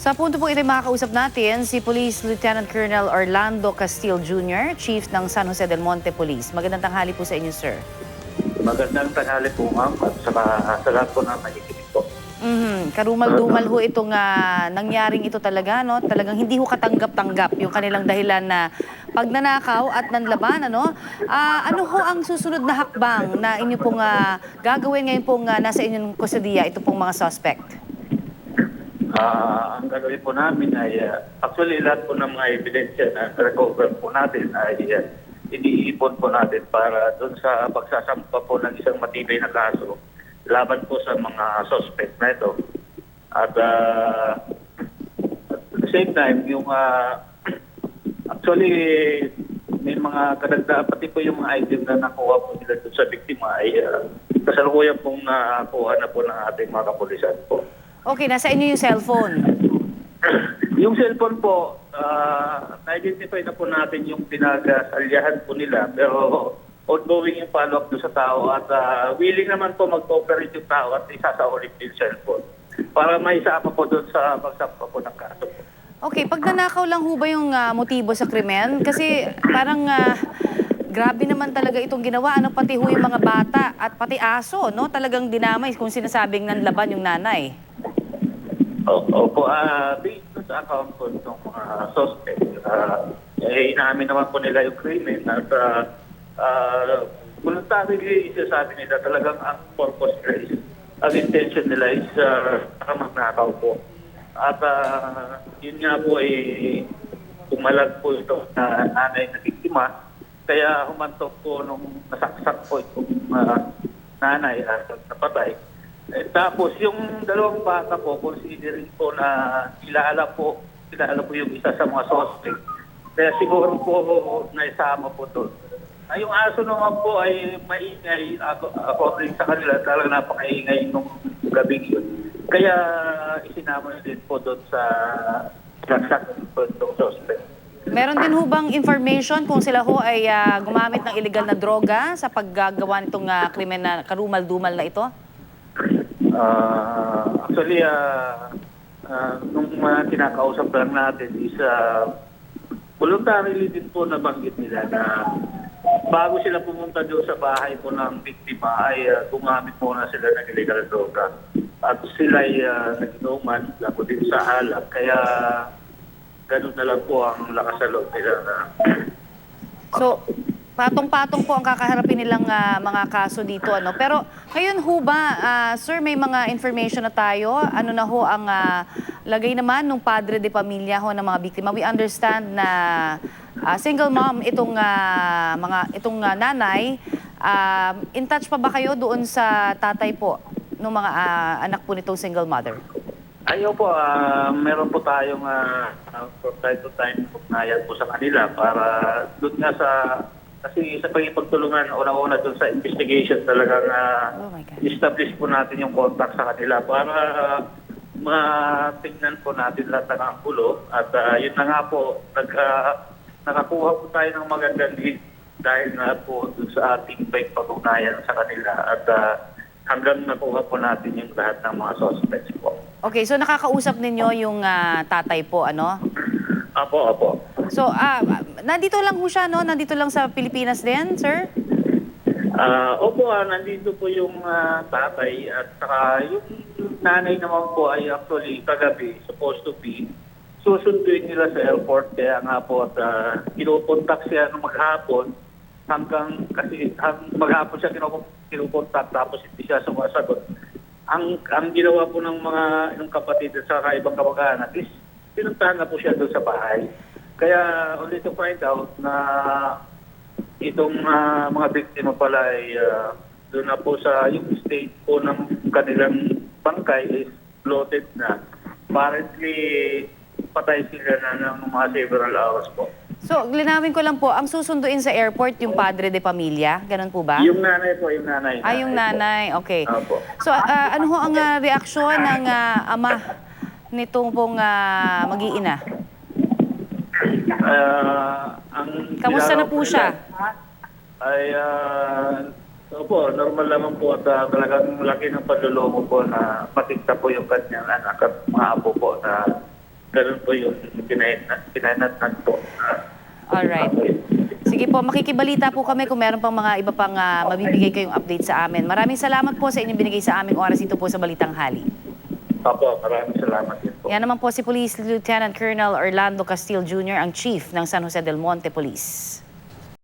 Sa punto po ito makakausap natin si Police Lieutenant Colonel Orlando Castillo Jr., Chief ng San Jose del Monte Police. Magandang tanghali po sa inyo, sir. Magandang tanghali po, ma'am, at sa lahat po na nakikinig po. Karumal-dumal ho itong nangyaring ito talaga, no? Talagang hindi ho katanggap-tanggap yung kanilang dahilan na pagnanakaw at nanlaban, ano? Ano ho ang susunod na hakbang na inyo pong gagawin ngayon pong nasa inyong kusodiya, ito pong mga suspect? Ang gagawin po namin ay, actually lahat po ng mga ebidensya na recover po natin ay iniipon po natin para doon sa pagsasampa po ng isang matibay na kaso laban po sa mga suspect na ito. At at the same time, yung actually may mga kadagdagan, pati po yung mga item na nakuha po nila doon sa biktima ay kasalukuyan pong nakuha na po ng ating mga kapulisan po. Okay, nasa inyo yung cellphone. Yung cellphone po, na-identify na po natin yung pinag-alyahan po nila, pero ongoing yung follow-up doon sa tao at willing naman po mag-cooperate yung tao at isasaulit yung cellphone para may isama po doon sa pagsampa po ng kaso po. Okay, pag nanakaw lang ho ba yung motibo sa krimen? Kasi parang grabe naman talaga itong ginawa. Ano, pati ho yung mga bata at pati aso, no? Talagang dinamay kung sinasabing nanlaban yung nanay. Opo, based sa account po ng mga suspect, inaamin naman po nila yung krimen at voluntarily isasabi nila talagang ang purpose nila is, ang intention nila is magnakaw po. At yun nga po ay umalag po ito na nanay na biktima, kaya humantok po nung nasaksak po itong nanay at napatay. Tapos yung dalawang bata po, considering po na kilala po yung isa sa mga suspect. Kaya siguro po naisama po doon. Yung aso naman po ay maingay, according sa kanila, talagang napakaingay nung gabing yun. Kaya isinama din po doon sa suspect. Meron din ho bang information kung sila ho ay gumamit ng illegal na droga sa paggagawa nitong krimen na karumal-dumal na ito? Actually, nung kinakausap lang natin is voluntarily din po nabanggit nila na bago sila pumunta doon sa bahay po ng biktima ay gumamit muna sila ng illegal droga. At sila ay nag-inuman, lako din sa halak. Kaya ganun na lang po ang lakas sa loob nila na. So, patong-patong po ang kakaharapin nilang mga kaso dito, ano? Pero ngayon ho ba, sir, may mga information na tayo? Ano na ho ang lagay naman ng padre de pamilya ho ng mga biktima? We understand na single mom itong nanay. In touch pa ba kayo doon sa tatay po ng mga anak po nitong single mother? Ayaw po, meron po tayong from time to time pugnayan po sa kanila para doon nga kasi sa pagtulungan, una-una doon sa investigation talagang establish po natin yung contact sa kanila para matignan po natin lahat ng anggulo. At yun na nga po, nakakuha po tayo ng magandang lead dahil nga po doon sa ating pagpapugnayan sa kanila at hanggang nakuha po natin yung lahat ng mga suspects po. Okay, so nakakausap ninyo yung tatay po, ano? Apo. So, nandito lang ho siya, no? Nandito lang sa Pilipinas din, sir? Opo, nandito po yung tatay at saka yung nanay naman po ay actually kagabi supposed to be susunduin nila sa airport. Kaya nga po at kinukontak siya nung maghapon hanggang kasi maghapon siya kinukontak tapos hindi siya sumasagot. Ang ginawa po ng ng kapatid at saka ibang kamag-anak is pinuntahan na po siya doon sa bahay. Kaya only to find out na itong mga biktima pala ay doon na po sa yung state po ng kanilang bangkay is bloated na. Apparently, patay sila na ng mga several hours po. So, linawin ko lang po, ang susunduin sa airport yung padre de pamilya? Ganun po ba? Yung nanay po, yung nanay. Yung nanay. Okay. Opo. So, ano ho ang reaksyon ng ama nitong pong mag-iina? Kamusta na po siya? Ay, opo, normal naman po at talagang laki ng panluloko po na matigta po yung kanyang anak at mga apo po na ganun po yung kinanatan po. Alright. Sige po, makikibalita po kami kung meron pang mga iba pang mabibigay kayong update sa amin. Maraming salamat po sa inyong binigay sa aming oras ito po sa Balitang Hali. Opo, maraming salamat din po. Yan naman po si Police Lieutenant Colonel Orlando Castillo Jr., ang Chief ng San Jose del Monte Police.